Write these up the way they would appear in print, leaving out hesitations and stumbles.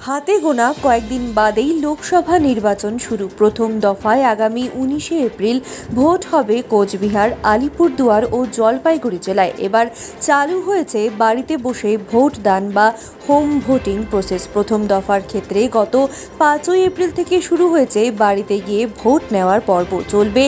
হাতে গোনা কয়েকদিন বাদেই লোকসভা নির্বাচন শুরু। প্রথম দফায় আগামী 19শে এপ্রিল ভোট হবে কোচবিহার, আলিপুরদুয়ার ও জলপাইগুড়ি জেলায়। এবার চালু হয়েছে বাড়িতে বসে ভোট দান বা হোম ভোটিং প্রসেস। প্রথম দফার ক্ষেত্রে গত 5ই এপ্রিল থেকে শুরু হয়েছে বাড়িতে গিয়ে ভোট নেওয়ার পর্ব। চলবে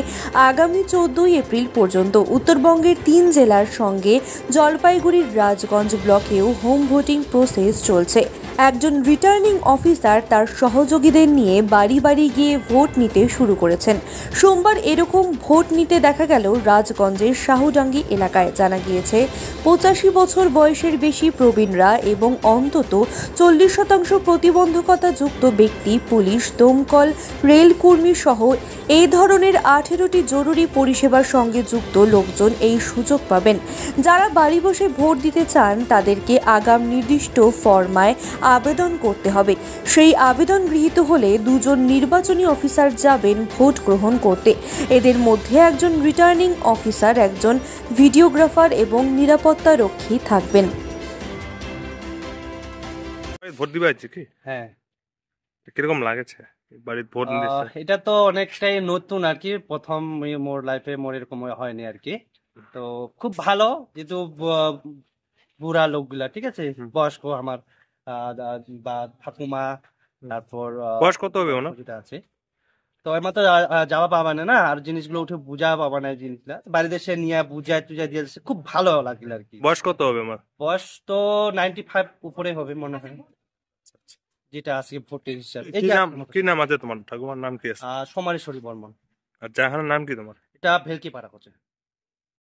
আগামী 14ই এপ্রিল পর্যন্ত। উত্তরবঙ্গের 3 জেলার সঙ্গে জলপাইগুড়ির রাজগঞ্জ ব্লকেও হোম ভোটিং প্রসেস চলছে। একজন রিটার্নিং অফিসার তার সহযোগীদের নিয়ে বাড়ি বাড়ি গিয়ে ভোট নিতে শুরু করেছেন। সোমবার এরকম ভোট নিতে দেখা গেল রাজগঞ্জের শাহুডাঙ্গি এলাকায়। জানা গিয়েছে 85 বছর বয়সের বেশি প্রবীণরা এবং অন্তত 40% প্রতিবন্ধকতা যুক্ত ব্যক্তি, পুলিশ, দমকল, রেলকর্মী সহ এই ধরনের 18টি জরুরি পরিষেবার সঙ্গে যুক্ত লোকজন এই সুযোগ পাবেন। যারা বাড়ি বসে ভোট দিতে চান তাদেরকে আগাম নির্দিষ্ট ফরমায় আবেদন করতে হবে। সেই আবেদন গৃহীত হলে 2 জন নির্বাচনী অফিসার যাবেন ভোট গ্রহণ করতে। এদের মধ্যে একজন রিটার্নিং অফিসার, একজন ভিডিওগ্রাফার এবং নিরাপত্তা রক্ষী থাকবেন। ভোট দিবে আছে কি? হ্যাঁ, কিরকম লাগেছে বাড়িতে ভোট দিতে? এটা তো অনেকটাই নতুন আর কি, প্রথম মোর লাইফে মোর এরকম হয়নি আর কি। তো খুব ভালো, যেহেতু বুড়া লোকগুলা, ঠিক আছে, বয়স্ক আমার বা ঠাকুমা, তারপর বয়স কত হবে ওনার? যেটা আছে, তো এর মতো যাওয়া পাবা না আর জিনিসগুলো উঠে বুঝা পাবা না, জিনিসগুলা বাড়িতে এসে নিয়ে বুঝায় টুজা দিয়ে খুব ভালো লাগলো আর কি। বয়স কত হবে আমার? বয়স তো 95 উপরে হবে মনে হয়, যেটা আজকে ভোটের হিসাবে। কি নাম আছে তোমার ঠাকুমার? নাম কি আছে? সমারেশ্বরী বর্মন। আর জাহানের নাম কি তোমার? এটা ভেলকি পাড়া করছে।